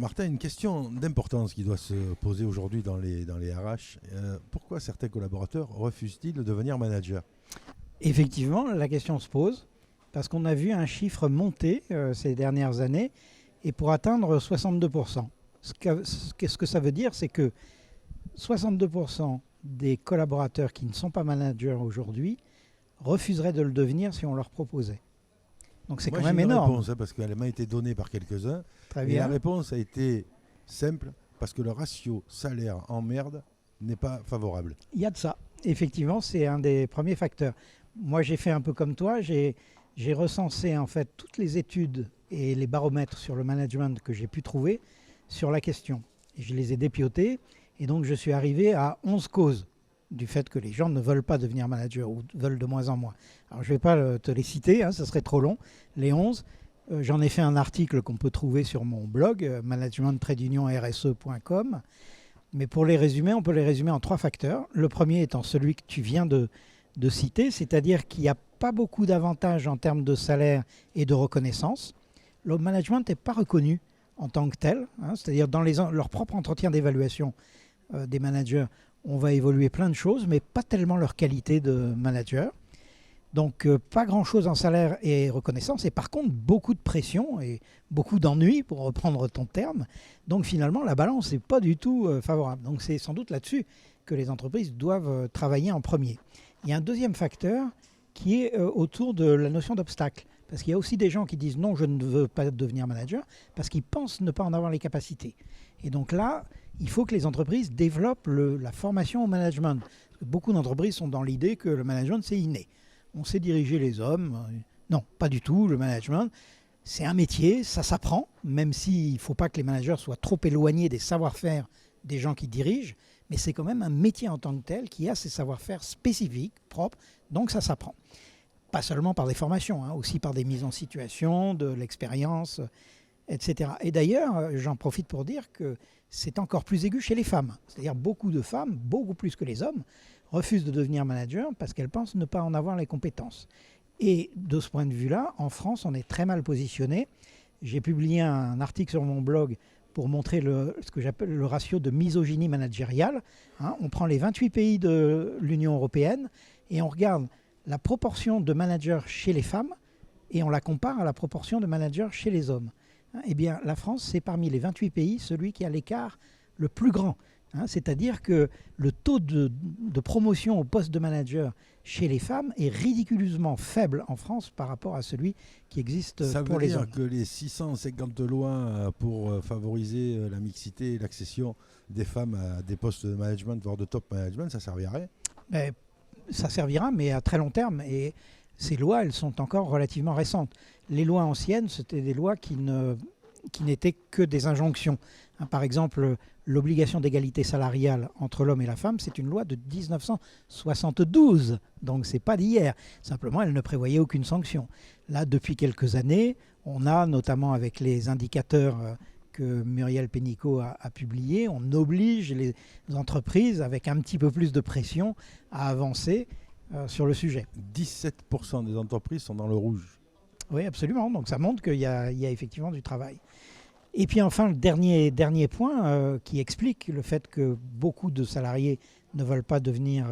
Martin, une question d'importance qui doit se poser aujourd'hui dans les RH. Pourquoi certains collaborateurs refusent-ils de devenir manager? Effectivement, la question se pose parce qu'on a vu un chiffre monter ces dernières années et pour atteindre 62%. Ce que ça veut dire, c'est que 62% des collaborateurs qui ne sont pas managers aujourd'hui refuseraient de le devenir si on leur proposait. Donc c'est quand même énorme. J'ai une réponse, parce qu'elle m'a été donnée par quelques-uns. Très Et bien. la réponse a été simple, parce que le ratio salaire-emmerde n'est pas favorable. Il y a de ça. Effectivement, c'est un des premiers facteurs. Moi, j'ai fait un peu comme toi. J'ai recensé en fait toutes les études et les baromètres sur le management que j'ai pu trouver sur la question. Et je les ai dépiautés. Et donc, je suis arrivé à 11 causes du fait que les gens ne veulent pas devenir manager ou veulent de moins en moins. Alors, je ne vais pas te les citer, hein, ça serait trop long. Les 11, j'en ai fait un article qu'on peut trouver sur mon blog, management-rse.com. Mais pour les résumer, on peut les résumer en 3 facteurs. Le premier étant celui que tu viens de citer, c'est-à-dire qu'il n'y a pas beaucoup d'avantages en termes de salaire et de reconnaissance. Le management n'est pas reconnu en tant que tel, hein, c'est-à-dire dans leur propre entretien d'évaluation des managers, on va évoluer plein de choses, mais pas tellement leur qualité de manager. Donc pas grand-chose en salaire et reconnaissance, et par contre beaucoup de pression et beaucoup d'ennui, pour reprendre ton terme. Donc finalement, la balance n'est pas du tout favorable. Donc c'est sans doute là-dessus que les entreprises doivent travailler en premier. Il y a un deuxième facteur qui est autour de la notion d'obstacle. Parce qu'il y a aussi des gens qui disent non, je ne veux pas devenir manager, parce qu'ils pensent ne pas en avoir les capacités. Et donc là, il faut que les entreprises développent la formation au management. Beaucoup d'entreprises sont dans l'idée que le management, c'est inné. On sait diriger les hommes. Non, pas du tout. Le management, c'est un métier, ça s'apprend, même s'il ne faut pas que les managers soient trop éloignés des savoir-faire des gens qui dirigent, mais c'est quand même un métier en tant que tel qui a ses savoir-faire spécifiques, propres, donc ça s'apprend. Pas seulement par des formations, hein, aussi par des mises en situation, de l'expérience, etc. Et d'ailleurs, j'en profite pour dire que c'est encore plus aigu chez les femmes. C'est-à-dire beaucoup de femmes, beaucoup plus que les hommes, refusent de devenir manager parce qu'elles pensent ne pas en avoir les compétences. Et de ce point de vue-là, en France, on est très mal positionné. J'ai publié un article sur mon blog pour montrer ce que j'appelle le ratio de misogynie managériale. Hein, on prend les 28 pays de l'Union européenne et on regarde la proportion de managers chez les femmes et on la compare à la proportion de managers chez les hommes. Hein, eh bien, la France, c'est parmi les 28 pays celui qui a l'écart le plus grand. Hein, c'est-à-dire que le taux de promotion au poste de manager chez les femmes est ridiculeusement faible en France par rapport à celui qui existe pour les hommes. Ça veut dire que les 650 lois pour favoriser la mixité et l'accession des femmes à des postes de management, voire de top management, ça servirait? Ça servira, mais à très long terme. Et ces lois, elles sont encore relativement récentes. Les lois anciennes, c'était des lois qui n'étaient que des injonctions. Hein, par exemple, l'obligation d'égalité salariale entre l'homme et la femme, c'est une loi de 1972, donc c'est pas d'hier. Simplement, elle ne prévoyait aucune sanction. Là, depuis quelques années, on a, notamment avec les indicateurs que Muriel Pénicaud a publié, on oblige les entreprises, avec un petit peu plus de pression, à avancer sur le sujet. 17% des entreprises sont dans le rouge. Oui, absolument. Donc ça montre qu'il y a effectivement du travail. Et puis enfin, le dernier point qui explique le fait que beaucoup de salariés ne veulent pas devenir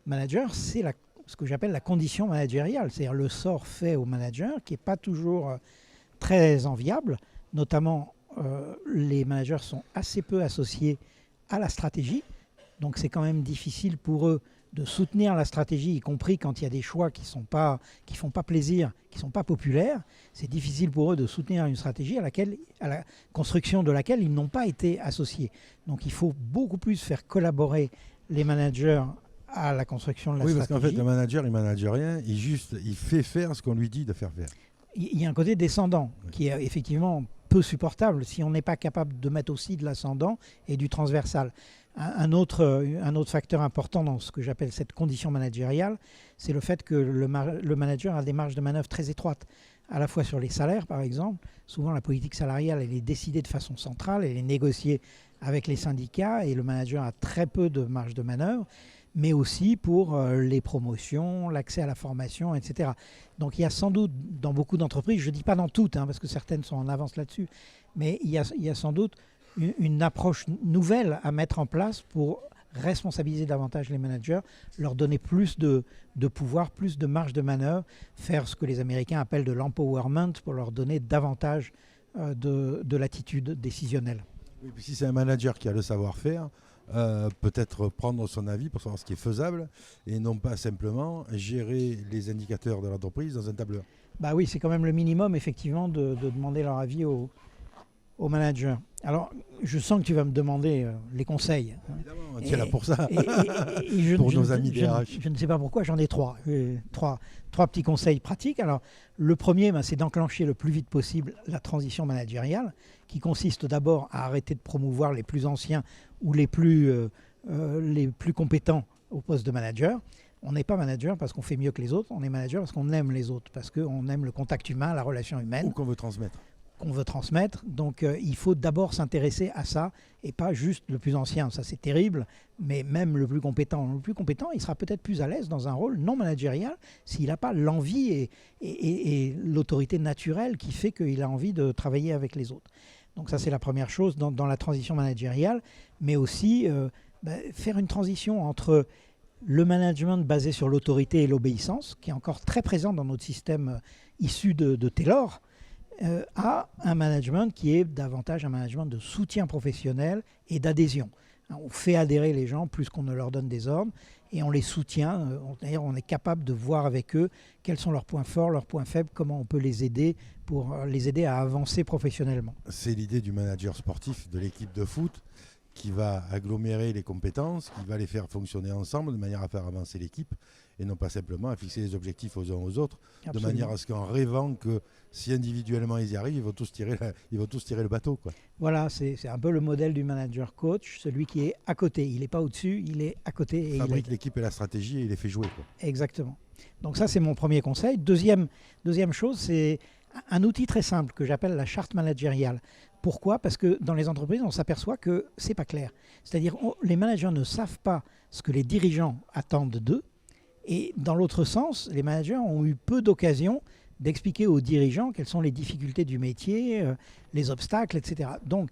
manager, c'est ce que j'appelle la condition managériale, c'est-à-dire le sort fait au manager qui n'est pas toujours très enviable. Notamment, les managers sont assez peu associés à la stratégie, donc c'est quand même difficile pour eux de soutenir la stratégie, y compris quand il y a des choix qui font pas plaisir, qui ne sont pas populaires. C'est difficile pour eux de soutenir une stratégie à la construction de laquelle ils n'ont pas été associés. Donc il faut beaucoup plus faire collaborer les managers à la construction de la stratégie. Oui, parce qu'en fait, le manager, il ne manage rien, il fait faire ce qu'on lui dit de faire faire. Il y a un côté descendant qui est effectivement peu supportable si on n'est pas capable de mettre aussi de l'ascendant et du transversal. Un autre facteur important dans ce que j'appelle cette condition managériale, c'est le fait que le manager a des marges de manœuvre très étroites, à la fois sur les salaires par exemple. Souvent la politique salariale elle est décidée de façon centrale, elle est négociée avec les syndicats et le manager a très peu de marge de manœuvre. mais aussi pour les promotions, l'accès à la formation, etc. Donc il y a sans doute dans beaucoup d'entreprises, je ne dis pas dans toutes, parce que certaines sont en avance là-dessus, mais il y a sans doute une approche nouvelle à mettre en place pour responsabiliser davantage les managers, leur donner plus de pouvoir, plus de marge de manœuvre, faire ce que les Américains appellent de l'empowerment pour leur donner davantage de l'attitude décisionnelle. Et puis si c'est un manager qui a le savoir-faire, peut-être prendre son avis pour savoir ce qui est faisable et non pas simplement gérer les indicateurs de l'entreprise dans un tableur. Bah oui, c'est quand même le minimum, effectivement, de demander leur avis aux managers. Alors, je sens que tu vas me demander les conseils. Évidemment, on est là pour ça, et pour nos amis DRH. Je ne sais pas pourquoi, j'en ai trois. Trois petits conseils pratiques. Alors, le premier, c'est d'enclencher le plus vite possible la transition managériale, qui consiste d'abord à arrêter de promouvoir les plus anciens ou les plus compétents au poste de manager. On n'est pas manager parce qu'on fait mieux que les autres, on est manager parce qu'on aime les autres, parce qu'on aime le contact humain, la relation humaine. Ou qu'on veut transmettre. Donc il faut d'abord s'intéresser à ça et pas juste le plus ancien. Ça c'est terrible, mais même le plus compétent. Le plus compétent, il sera peut-être plus à l'aise dans un rôle non managérial s'il n'a pas l'envie et l'autorité naturelle qui fait qu'il a envie de travailler avec les autres. Donc ça c'est la première chose dans la transition managériale, mais aussi faire une transition entre le management basé sur l'autorité et l'obéissance, qui est encore très présent dans notre système issu de Taylor, à un management qui est davantage un management de soutien professionnel et d'adhésion. On fait adhérer les gens plus qu'on ne leur donne des ordres et on les soutient. D'ailleurs, on est capable de voir avec eux quels sont leurs points forts, leurs points faibles, comment on peut les aider pour les aider à avancer professionnellement. C'est l'idée du manager sportif de l'équipe de foot qui va agglomérer les compétences, qui va les faire fonctionner ensemble de manière à faire avancer l'équipe et non pas simplement à fixer les objectifs aux uns aux autres. Absolument. De manière à ce qu'en rêvant que si individuellement ils y arrivent, ils vont tous tirer le bateau, quoi. Voilà, c'est un peu le modèle du manager coach, celui qui est à côté. Il n'est pas au-dessus, il est à côté. Il fabrique l'équipe et la stratégie et il les fait jouer, quoi. Exactement. Donc ça, c'est mon premier conseil. Deuxième chose, c'est un outil très simple que j'appelle la charte managériale. Pourquoi ? Parce que dans les entreprises, on s'aperçoit que ce n'est pas clair. C'est-à-dire les managers ne savent pas ce que les dirigeants attendent d'eux. Et dans l'autre sens, les managers ont eu peu d'occasions d'expliquer aux dirigeants quelles sont les difficultés du métier, les obstacles, etc. Donc,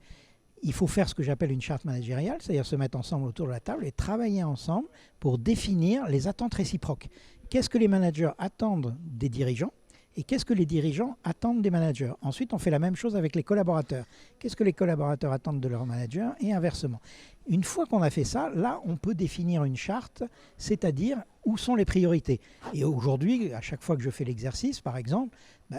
il faut faire ce que j'appelle une charte managériale, c'est-à-dire se mettre ensemble autour de la table et travailler ensemble pour définir les attentes réciproques. Qu'est-ce que les managers attendent des dirigeants ? Et qu'est-ce que les dirigeants attendent des managers ? Ensuite, on fait la même chose avec les collaborateurs. Qu'est-ce que les collaborateurs attendent de leurs managers et inversement ? Une fois qu'on a fait ça, là, on peut définir une charte, c'est-à-dire où sont les priorités. Et aujourd'hui, à chaque fois que je fais l'exercice, par exemple,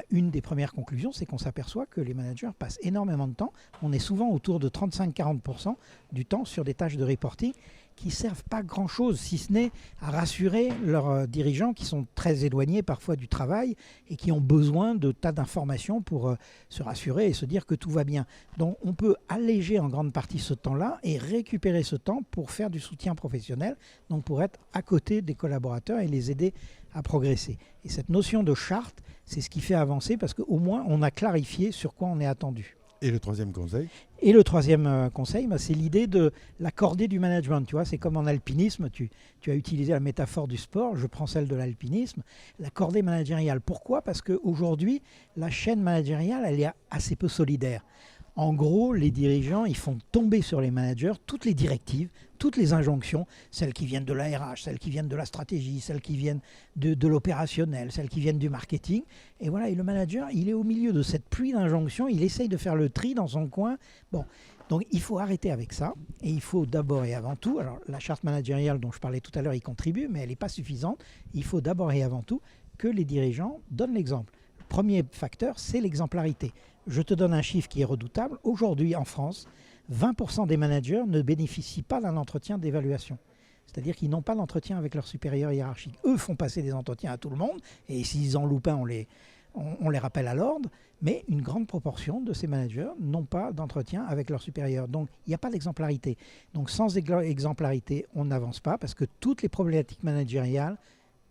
une des premières conclusions, c'est qu'on s'aperçoit que les managers passent énormément de temps. On est souvent autour de 35-40% du temps sur des tâches de reporting qui ne servent pas grand-chose, si ce n'est à rassurer leurs dirigeants qui sont très éloignés parfois du travail et qui ont besoin de tas d'informations pour se rassurer et se dire que tout va bien. Donc on peut alléger en grande partie ce temps-là et récupérer ce temps pour faire du soutien professionnel, donc pour être à côté des collaborateurs et les aider à progresser. Et cette notion de charte, c'est ce qui fait avancer parce qu'au moins on a clarifié sur quoi on est attendu. Et le troisième conseil ? Et le troisième conseil, c'est l'idée de la cordée du management. Tu vois, c'est comme en alpinisme, tu as utilisé la métaphore du sport, je prends celle de l'alpinisme, la cordée managériale. Pourquoi ? Parce qu'aujourd'hui, la chaîne managériale, elle est assez peu solidaire. En gros, les dirigeants, ils font tomber sur les managers toutes les directives, toutes les injonctions, celles qui viennent de la RH, celles qui viennent de la stratégie, celles qui viennent de l'opérationnel, celles qui viennent du marketing. Et voilà, et le manager, il est au milieu de cette pluie d'injonctions, il essaye de faire le tri dans son coin. Bon, donc il faut arrêter avec ça. Et il faut d'abord et avant tout, alors la charte managériale dont je parlais tout à l'heure, y contribue, mais elle n'est pas suffisante. Il faut d'abord et avant tout que les dirigeants donnent l'exemple. Le premier facteur, c'est l'exemplarité. Je te donne un chiffre qui est redoutable. Aujourd'hui, en France, 20% des managers ne bénéficient pas d'un entretien d'évaluation. C'est-à-dire qu'ils n'ont pas d'entretien avec leurs supérieurs hiérarchiques. Eux font passer des entretiens à tout le monde, et s'ils en loupent un, on les rappelle à l'ordre, mais une grande proportion de ces managers n'ont pas d'entretien avec leurs supérieurs. Donc, il n'y a pas d'exemplarité. Donc, sans exemplarité, on n'avance pas, parce que toutes les problématiques managériales,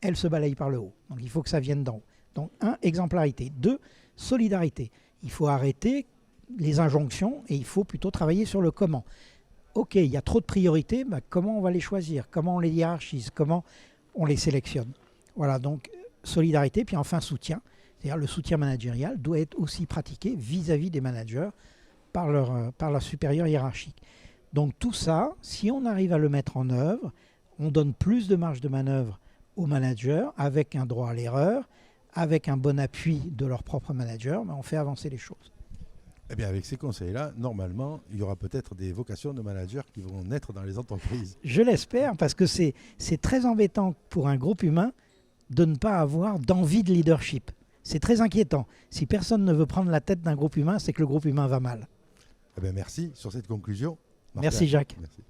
elles se balayent par le haut. Donc, il faut que ça vienne d'en haut. Donc, 1, exemplarité. 2, solidarité. Il faut arrêter les injonctions et il faut plutôt travailler sur le comment. OK, il y a trop de priorités, comment on va les choisir? Comment on les hiérarchise? Comment on les sélectionne? Voilà, donc solidarité, puis enfin soutien. C'est-à-dire le soutien managérial doit être aussi pratiqué vis-à-vis des managers par leur supérieur hiérarchique. Donc tout ça, si on arrive à le mettre en œuvre, on donne plus de marge de manœuvre aux managers avec un droit à l'erreur, avec un bon appui de leur propre manager, mais on fait avancer les choses. Eh bien, avec ces conseils-là, normalement, il y aura peut-être des vocations de managers qui vont naître dans les entreprises. Je l'espère, parce que c'est très embêtant pour un groupe humain de ne pas avoir d'envie de leadership. C'est très inquiétant. Si personne ne veut prendre la tête d'un groupe humain, c'est que le groupe humain va mal. Eh bien, merci sur cette conclusion. Merci Jacques. Merci.